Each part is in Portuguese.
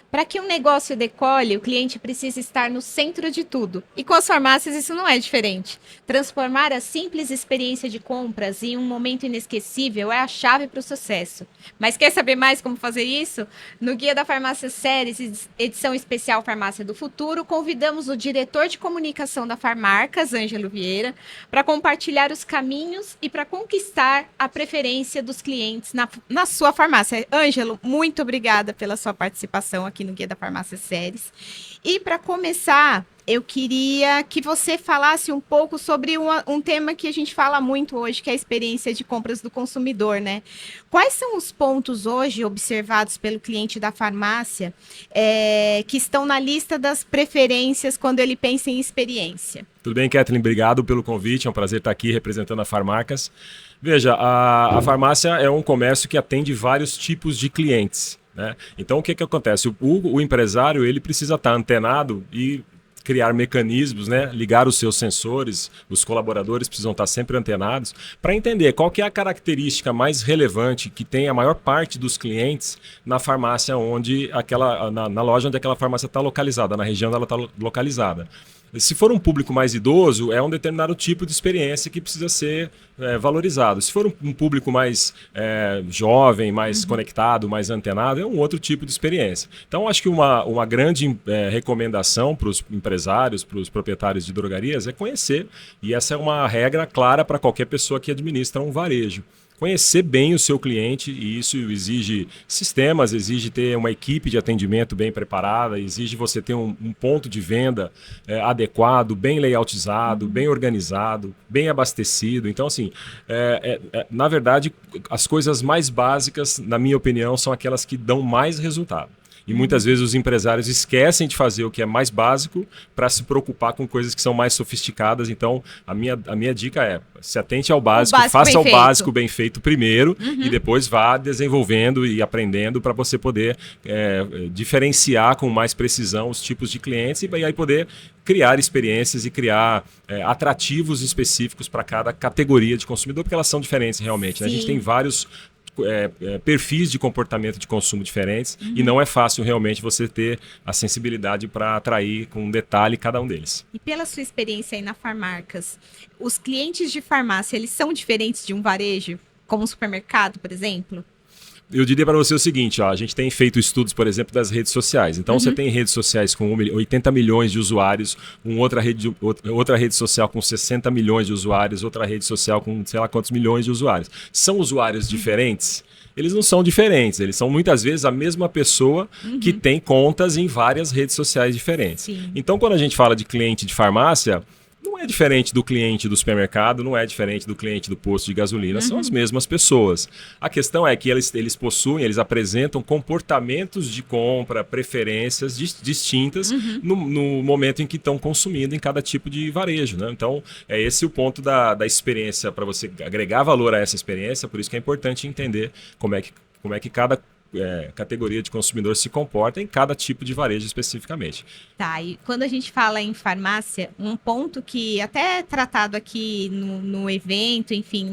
Para que um negócio decole, o cliente precisa estar no centro de tudo. E com as farmácias isso não é diferente. Transformar a simples experiência de compras em um momento inesquecível é a chave para o sucesso. Mas quer saber mais como fazer isso? No Guia da Farmácia Séries, edição especial Farmácia do Futuro, convidamos o diretor de comunicação da Farmarcas, Ângelo Vieira, para compartilhar os caminhos e para conquistar a preferência dos clientes na sua farmácia. Ângelo, muito obrigada pela sua participação aqui no Guia da Farmácia Séries. E para começar, eu queria que você falasse um pouco sobre um tema que a gente fala muito hoje, que é a experiência de compras do consumidor, né? Quais são os pontos hoje observados pelo cliente da farmácia que estão na lista das preferências quando ele pensa em experiência? Tudo bem, Kathleen? Obrigado pelo convite. É um prazer estar aqui representando a Farmarcas. Veja, a farmácia é um comércio que atende vários tipos de clientes, né? Então, o que acontece? O empresário ele precisa estar antenado e criar mecanismos, né? Ligar os seus sensores, os colaboradores precisam estar sempre antenados para entender qual que é a característica mais relevante que tem a maior parte dos clientes na farmácia na loja onde aquela farmácia está localizada, na região onde ela está localizada. Se for um público mais idoso, é um determinado tipo de experiência que precisa ser valorizado. Se for um público mais jovem, mais conectado, mais antenado, é um outro tipo de experiência. Então, acho que uma grande recomendação para os empresários, para os proprietários de drogarias, é conhecer. E essa é uma regra clara para qualquer pessoa que administra um varejo. Conhecer bem o seu cliente, e isso exige sistemas, exige ter uma equipe de atendimento bem preparada, exige você ter um ponto de venda adequado, bem layoutizado, bem organizado, bem abastecido. Então, assim, na verdade, as coisas mais básicas, na minha opinião, são aquelas que dão mais resultado. E muitas vezes os empresários esquecem de fazer o que é mais básico para se preocupar com coisas que são mais sofisticadas. Então, a minha dica é, se atente ao básico, faça o básico bem feito primeiro e depois vá desenvolvendo e aprendendo para você poder diferenciar com mais precisão os tipos de clientes e aí poder criar experiências e criar atrativos específicos para cada categoria de consumidor, porque elas são diferentes realmente, né? A gente tem vários perfis de comportamento de consumo diferentes e não é fácil realmente você ter a sensibilidade para atrair com detalhe cada um deles. E pela sua experiência aí na Farmarcas, os clientes de farmácia, eles são diferentes de um varejo, como um supermercado, por exemplo? Eu diria para você o seguinte, a gente tem feito estudos, por exemplo, das redes sociais. Então, você tem redes sociais com 80 milhões de usuários, outra rede social com 60 milhões de usuários, outra rede social com sei lá quantos milhões de usuários. São usuários diferentes? Eles não são diferentes, eles são muitas vezes a mesma pessoa que tem contas em várias redes sociais diferentes. Sim. Então, quando a gente fala de cliente de farmácia, não é diferente do cliente do supermercado, não é diferente do cliente do posto de gasolina, são as mesmas pessoas. A questão é que eles apresentam comportamentos de compra, preferências distintas no momento em que estão consumindo em cada tipo de varejo, né? Então, é esse o ponto da experiência, para você agregar valor a essa experiência, por isso que é importante entender como é que cada categoria de consumidor se comporta em cada tipo de varejo especificamente. Tá, e quando a gente fala em farmácia, um ponto que até é tratado aqui no evento, enfim,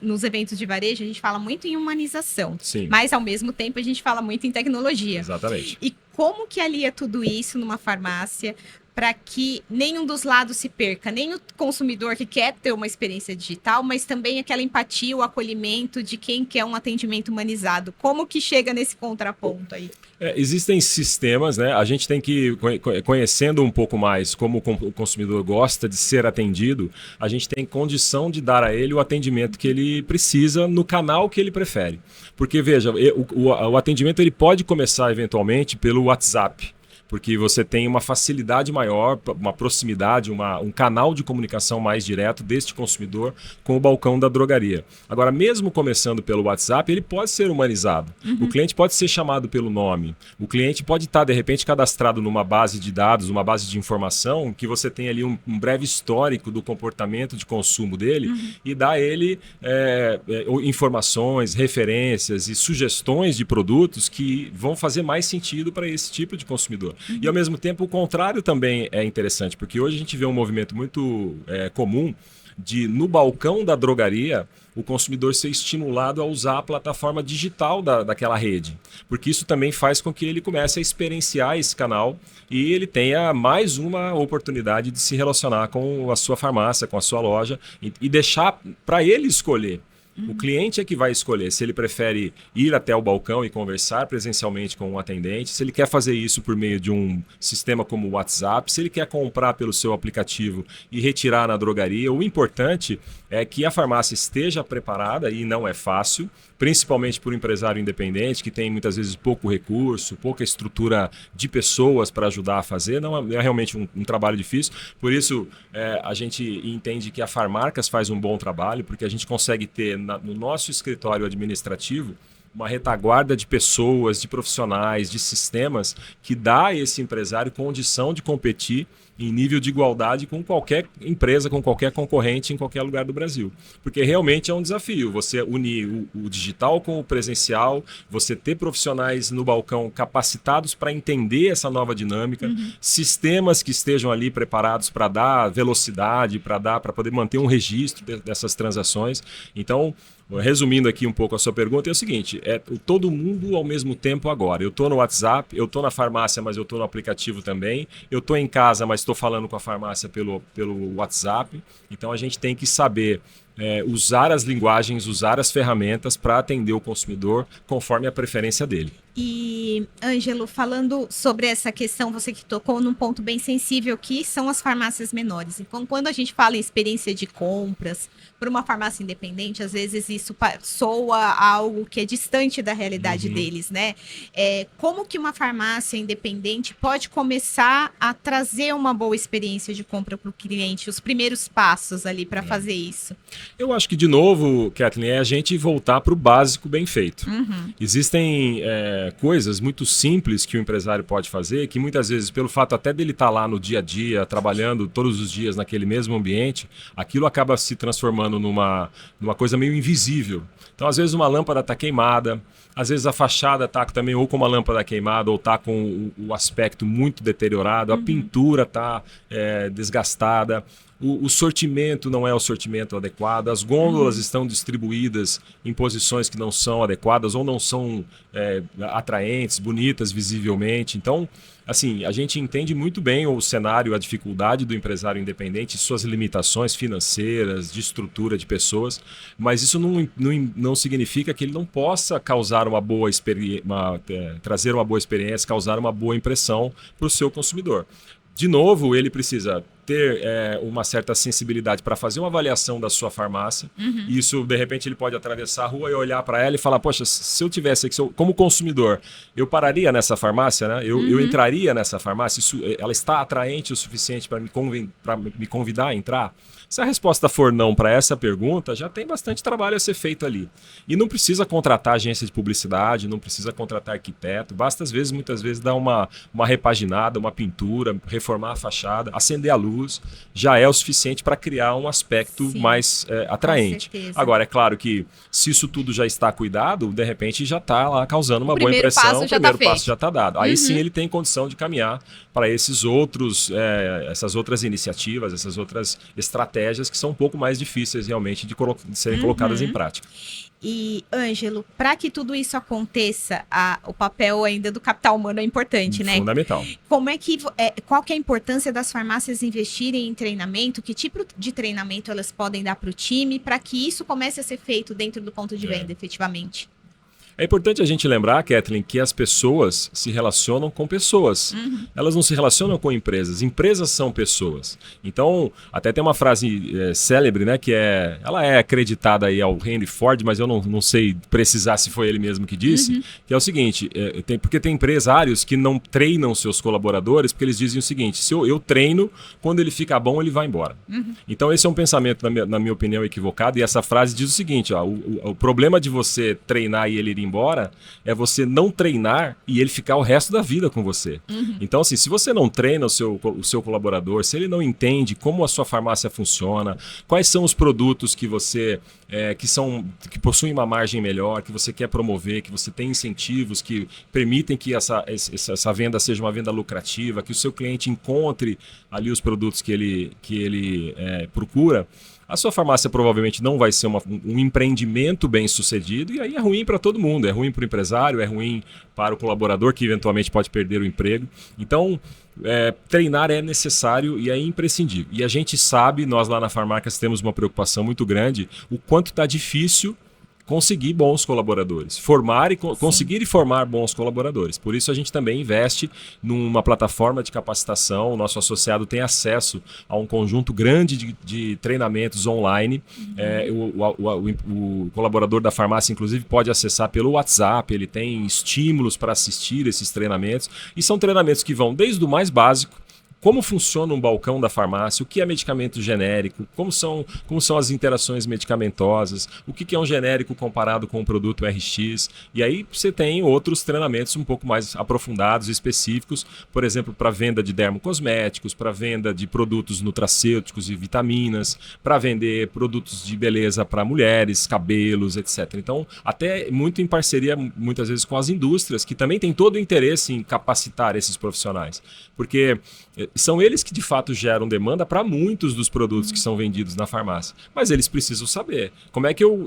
nos eventos de varejo, a gente fala muito em humanização. Sim. Mas, ao mesmo tempo, a gente fala muito em tecnologia. Exatamente. E como que alia tudo isso numa farmácia para que nenhum dos lados se perca, nem o consumidor que quer ter uma experiência digital, mas também aquela empatia, o acolhimento de quem quer um atendimento humanizado. Como que chega nesse contraponto aí? Existem sistemas, né? A gente tem que, conhecendo um pouco mais como o consumidor gosta de ser atendido, a gente tem condição de dar a ele o atendimento que ele precisa no canal que ele prefere. Porque, veja, o atendimento ele pode começar eventualmente pelo WhatsApp, porque você tem uma facilidade maior, uma proximidade, um canal de comunicação mais direto deste consumidor com o balcão da drogaria. Agora, mesmo começando pelo WhatsApp, ele pode ser humanizado. O cliente pode ser chamado pelo nome. O cliente pode estar, de repente, cadastrado numa base de dados, uma base de informação, que você tem ali um breve histórico do comportamento de consumo dele e dá a ele informações, referências e sugestões de produtos que vão fazer mais sentido para esse tipo de consumidor. E, ao mesmo tempo, o contrário também é interessante, porque hoje a gente vê um movimento muito comum de, no balcão da drogaria, o consumidor ser estimulado a usar a plataforma digital daquela rede. Porque isso também faz com que ele comece a experienciar esse canal e ele tenha mais uma oportunidade de se relacionar com a sua farmácia, com a sua loja e deixar para ele escolher. O cliente é que vai escolher se ele prefere ir até o balcão e conversar presencialmente com um atendente, se ele quer fazer isso por meio de um sistema como o WhatsApp, se ele quer comprar pelo seu aplicativo e retirar na drogaria. O importante é que a farmácia esteja preparada, e não é fácil, principalmente por um empresário independente que tem muitas vezes pouco recurso, pouca estrutura de pessoas para ajudar a fazer. Não é realmente um trabalho difícil. Por isso, a gente entende que a Farmarcas faz um bom trabalho, porque a gente consegue ter no nosso escritório administrativo uma retaguarda de pessoas, de profissionais, de sistemas que dá a esse empresário condição de competir em nível de igualdade com qualquer empresa, com qualquer concorrente em qualquer lugar do Brasil. Porque realmente é um desafio você unir o digital com o presencial, você ter profissionais no balcão capacitados para entender essa nova dinâmica, sistemas que estejam ali preparados para dar velocidade, para poder manter um registro dessas transações. Então, resumindo aqui um pouco a sua pergunta, é o seguinte, todo mundo ao mesmo tempo agora. Eu estou no WhatsApp, eu estou na farmácia, mas eu estou no aplicativo também. Eu estou em casa, mas estou falando com a farmácia pelo WhatsApp. Então a gente tem que saber usar as linguagens, usar as ferramentas para atender o consumidor conforme a preferência dele. E, Ângelo, falando sobre essa questão, você que tocou num ponto bem sensível, que são as farmácias menores. Então, quando a gente fala em experiência de compras para uma farmácia independente, às vezes isso soa algo que é distante da realidade deles, né? Como que uma farmácia independente pode começar a trazer uma boa experiência de compra para o cliente, os primeiros passos ali para fazer isso? Eu acho que, de novo, Kathleen, é a gente voltar para o básico bem feito. Existem coisas muito simples que o empresário pode fazer, que muitas vezes, pelo fato até dele estar lá no dia a dia, trabalhando todos os dias naquele mesmo ambiente, aquilo acaba se transformando numa coisa meio invisível. Então, às vezes, uma lâmpada está queimada, às vezes a fachada está também ou com uma lâmpada queimada ou está com o aspecto muito deteriorado, a pintura está desgastada. O sortimento não é o sortimento adequado, as gôndolas estão distribuídas em posições que não são adequadas ou não são atraentes, bonitas visivelmente. Então, assim, a gente entende muito bem o cenário, a dificuldade do empresário independente, suas limitações financeiras, de estrutura de pessoas, mas isso não significa que ele não possa causar uma boa trazer uma boa experiência, causar uma boa impressão para o seu consumidor. De novo, ele precisa ter uma certa sensibilidade para fazer uma avaliação da sua farmácia. Isso, de repente, ele pode atravessar a rua e olhar para ela e falar, poxa, se eu tivesse aqui, como consumidor, eu pararia nessa farmácia, né? Eu entraria nessa farmácia? Ela está atraente o suficiente para me convidar a entrar? Se a resposta for não para essa pergunta, já tem bastante trabalho a ser feito ali. E não precisa contratar agência de publicidade, não precisa contratar arquiteto, basta muitas vezes dar uma repaginada, uma pintura, reformar a fachada, acender a luz, já é o suficiente para criar um aspecto mais atraente. Agora, é claro que se isso tudo já está cuidado, de repente já está lá causando uma boa impressão, o primeiro passo já está dado. Aí sim ele tem condição de caminhar para essas outras iniciativas, essas outras estratégias que são um pouco mais difíceis realmente de serem colocadas em prática. E, Ângelo, para que tudo isso aconteça, o papel ainda do capital humano é importante, né? Fundamental. Qual que é a importância das farmácias investirem em treinamento? Que tipo de treinamento elas podem dar para o time para que isso comece a ser feito dentro do ponto de venda, efetivamente? É importante a gente lembrar, Kathleen, que as pessoas se relacionam com pessoas. Elas não se relacionam com empresas. Empresas são pessoas. Então, até tem uma frase célebre, né, que ela é acreditada aí ao Henry Ford, mas eu não sei precisar se foi ele mesmo que disse, que é o seguinte, porque tem empresários que não treinam seus colaboradores, porque eles dizem o seguinte, se eu treino, quando ele fica bom, ele vai embora. Então, esse é um pensamento, na minha opinião, equivocado, e essa frase diz o seguinte, o problema de você treinar e ele ir ir embora é você não treinar e ele ficar o resto da vida com você. Então, assim, se você não treina o seu colaborador, se ele não entende como a sua farmácia funciona, quais são os produtos que você que possuem uma margem melhor, que você quer promover, que você tem incentivos que permitem que essa venda seja uma venda lucrativa, que o seu cliente encontre ali os produtos que ele procura, a sua farmácia provavelmente não vai ser um empreendimento bem sucedido, e aí é ruim para todo mundo, é ruim para o empresário, é ruim para o colaborador que eventualmente pode perder o emprego. Então, treinar é necessário e é imprescindível. E a gente sabe, nós lá na Farmarcas temos uma preocupação muito grande, o quanto está difícil conseguir bons colaboradores, conseguir e formar bons colaboradores. Por isso a gente também investe numa plataforma de capacitação. O nosso associado tem acesso a um conjunto grande de treinamentos online. O colaborador da farmácia, inclusive, pode acessar pelo WhatsApp, ele tem estímulos para assistir esses treinamentos, e são treinamentos que vão desde o mais básico, como funciona um balcão da farmácia, o que é medicamento genérico, como são as interações medicamentosas, o que é um genérico comparado com um produto RX. E aí você tem outros treinamentos um pouco mais aprofundados, específicos, por exemplo, para venda de dermocosméticos, para venda de produtos nutracêuticos e vitaminas, para vender produtos de beleza para mulheres, cabelos, etc. Então, até muito em parceria, muitas vezes, com as indústrias, que também têm todo o interesse em capacitar esses profissionais. Porque são eles que de fato geram demanda para muitos dos produtos que são vendidos na farmácia. Mas eles precisam saber como é que eu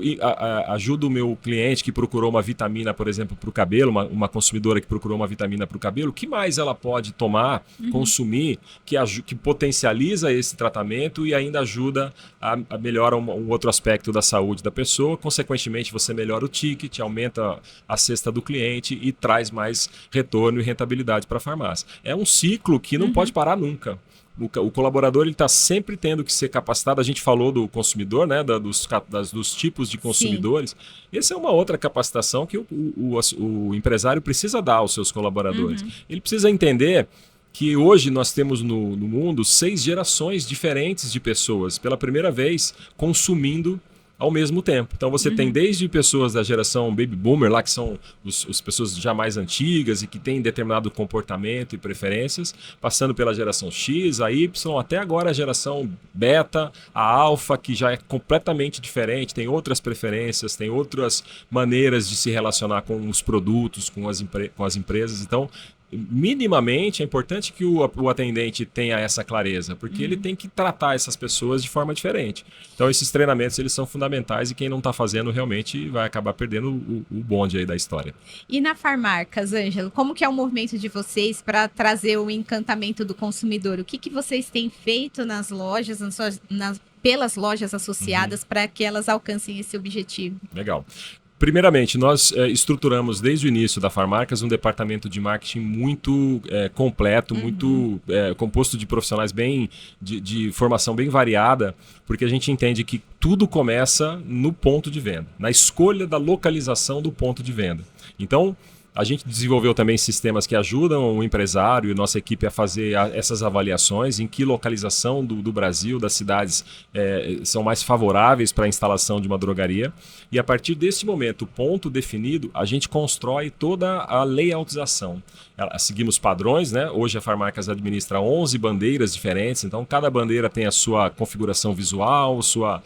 ajudo o meu cliente que procurou uma vitamina, por exemplo, para o cabelo, uma consumidora que procurou uma vitamina para o cabelo, o que mais ela pode tomar, consumir, que potencializa esse tratamento e ainda ajuda a melhorar um outro aspecto da saúde da pessoa. Consequentemente, você melhora o ticket, aumenta a cesta do cliente e traz mais retorno e rentabilidade para a farmácia. É um ciclo que não pode parar nunca. O colaborador está sempre tendo que ser capacitado. A gente falou do consumidor, né, dos tipos de consumidores. Sim. Essa é uma outra capacitação que o empresário precisa dar aos seus colaboradores. Ele precisa entender que hoje nós temos no mundo 6 gerações diferentes de pessoas, pela primeira vez, consumindo ao mesmo tempo. Então você tem desde pessoas da geração Baby Boomer, lá que são as pessoas já mais antigas e que têm determinado comportamento e preferências, passando pela geração X, a Y, até agora a geração Beta, a Alpha, que já é completamente diferente, tem outras preferências, tem outras maneiras de se relacionar com os produtos, com as empresas. Então, minimamente é importante que o atendente tenha essa clareza, porque ele tem que tratar essas pessoas de forma diferente. Então esses treinamentos eles são fundamentais, e quem não está fazendo realmente vai acabar perdendo o bonde aí da história. E na Farmarcas, Ângelo, como que é o movimento de vocês para trazer o encantamento do consumidor? O que vocês têm feito nas lojas, pelas lojas associadas, para que elas alcancem esse objetivo? Legal. Primeiramente, nós estruturamos desde o início da Farmarcas um departamento de marketing muito completo, muito composto de profissionais de formação bem variada, porque a gente entende que tudo começa no ponto de venda, na escolha da localização do ponto de venda. Então, a gente desenvolveu também sistemas que ajudam o empresário e nossa equipe a fazer essas avaliações, em que localização do Brasil, das cidades, são mais favoráveis para a instalação de uma drogaria. E a partir desse momento, ponto definido, a gente constrói toda a layoutização. Seguimos padrões, né? Hoje a Farmarcas administra 11 bandeiras diferentes, então cada bandeira tem a sua configuração visual, sua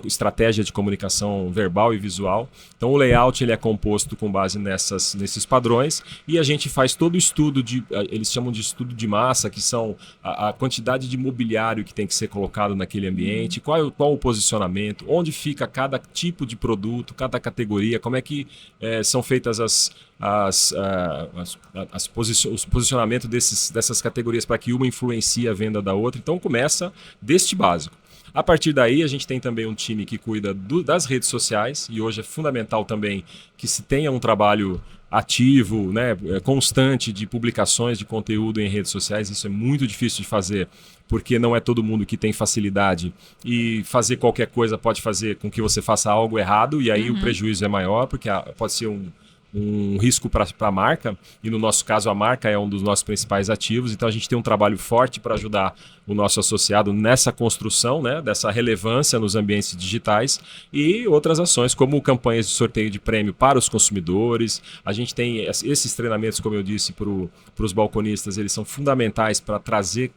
estratégia de comunicação verbal e visual. Então o layout ele é composto com base nesses padrões, e a gente faz todo o estudo, eles chamam de estudo de massa, que são a quantidade de mobiliário que tem que ser colocado naquele ambiente, qual o posicionamento, onde fica cada tipo de produto, cada categoria, como é que são feitas o posicionamento dessas categorias para que uma influencie a venda da outra. Então começa deste básico. A partir daí, a gente tem também um time que cuida das redes sociais, e hoje é fundamental também que se tenha um trabalho ativo, né, constante de publicações de conteúdo em redes sociais. Isso é muito difícil de fazer, porque não é todo mundo que tem facilidade, e fazer qualquer coisa pode fazer com que você faça algo errado, e aí o prejuízo é maior, porque pode ser um risco para a marca, e no nosso caso a marca é um dos nossos principais ativos, então a gente tem um trabalho forte para ajudar o nosso associado nessa construção, né, dessa relevância nos ambientes digitais, e outras ações como campanhas de sorteio de prêmio para os consumidores. A gente tem esses treinamentos, como eu disse, para os balconistas, eles são fundamentais para trazer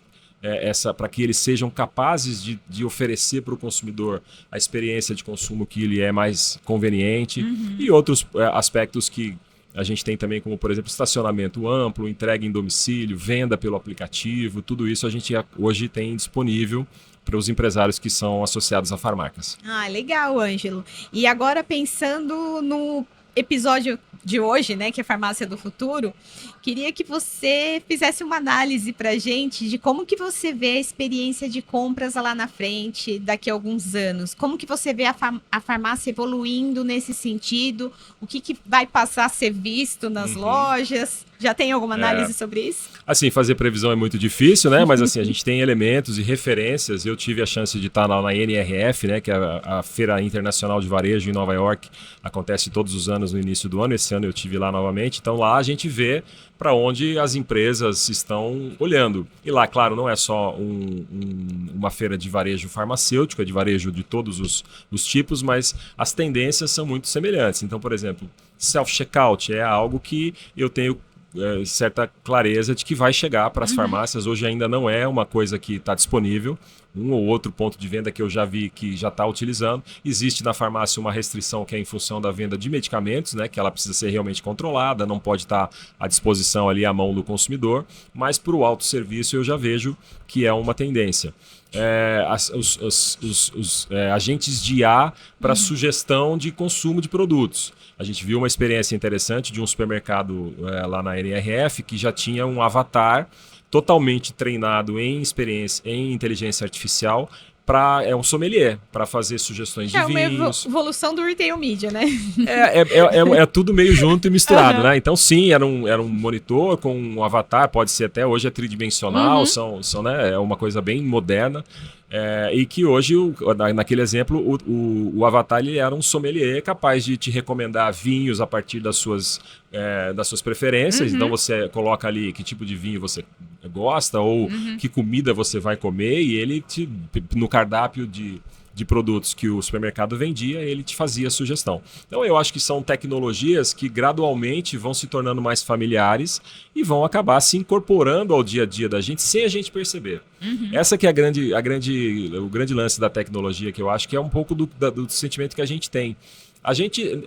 para que eles sejam capazes de oferecer para o consumidor a experiência de consumo que lhe é mais conveniente, e outros aspectos que a gente tem também, como por exemplo estacionamento amplo, entrega em domicílio, venda pelo aplicativo, tudo isso a gente hoje tem disponível para os empresários que são associados a Farmacas. Ah, legal, Ângelo. E agora pensando no episódio de hoje, né, que é Farmácia do Futuro, queria que você fizesse uma análise para a gente de como que você vê a experiência de compras lá na frente, daqui a alguns anos. Como que você vê a farmácia evoluindo nesse sentido? O que vai passar a ser visto nas lojas? Já tem alguma análise sobre isso? Assim, fazer previsão é muito difícil, né? Mas assim, a gente tem elementos e referências. Eu tive a chance de estar lá na NRF, né? Que é a Feira Internacional de Varejo em Nova York. Acontece todos os anos no início do ano. Esse ano eu tive lá novamente. Então lá a gente vê para onde as empresas estão olhando. E lá, claro, não é só uma feira de varejo farmacêutico, é de varejo de todos os tipos, mas as tendências são muito semelhantes. Então, por exemplo, self-checkout é algo que eu tenho certa clareza de que vai chegar para as farmácias. Hoje ainda não é uma coisa que está disponível. Um ou outro ponto de venda que eu já vi que já está utilizando. Existe na farmácia uma restrição que é em função da venda de medicamentos, né, que ela precisa ser realmente controlada, não pode estar à disposição ali à mão do consumidor, mas para o autosserviço eu já vejo que é uma tendência. Os agentes de IA para sugestão de consumo de produtos. A gente viu uma experiência interessante de um supermercado lá na NRF que já tinha um avatar totalmente treinado em inteligência artificial para um sommelier, para fazer sugestões de vinhos. É uma evolução do retail media, né? É tudo meio junto e misturado, né? Então sim, era um monitor com um avatar, pode ser até hoje tridimensional, né, é uma coisa bem moderna. E que hoje, naquele exemplo, o avatar ele era um sommelier capaz de te recomendar vinhos a partir das suas preferências. Então você coloca ali que tipo de vinho você gosta ou que comida você vai comer, e ele no cardápio de produtos que o supermercado vendia, ele te fazia a sugestão. Então eu acho que são tecnologias que gradualmente vão se tornando mais familiares e vão acabar se incorporando ao dia a dia da gente sem a gente perceber. Essa que é o grande lance da tecnologia, que eu acho que é um pouco do sentimento que a gente tem.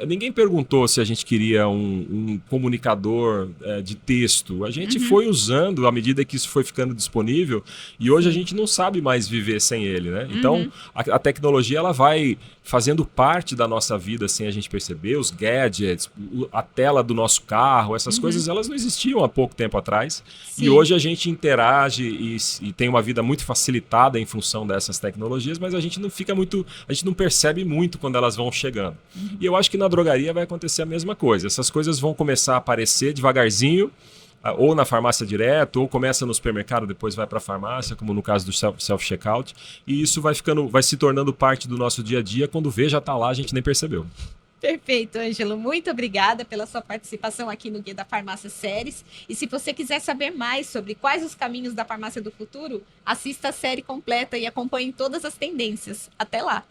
Ninguém perguntou se a gente queria um comunicador de texto. A gente foi usando à medida que isso foi ficando disponível, e hoje a gente não sabe mais viver sem ele, né? Então a tecnologia ela vai fazendo parte da nossa vida sem a gente perceber. Os gadgets, a tela do nosso carro, essas coisas elas não existiam há pouco tempo atrás. Sim. E hoje a gente interage e tem uma vida muito facilitada em função dessas tecnologias, mas a gente não percebe muito quando elas vão chegando. E eu acho que na drogaria vai acontecer a mesma coisa. Essas coisas vão começar a aparecer devagarzinho, ou na farmácia direto, ou começa no supermercado, depois vai para a farmácia, como no caso do self-checkout. E isso vai se tornando parte do nosso dia a dia. Quando vê, já está lá, a gente nem percebeu. Perfeito, Ângelo. Muito obrigada pela sua participação aqui no Guia da Farmácia Séries. E se você quiser saber mais sobre quais os caminhos da farmácia do futuro, assista a série completa e acompanhe todas as tendências. Até lá!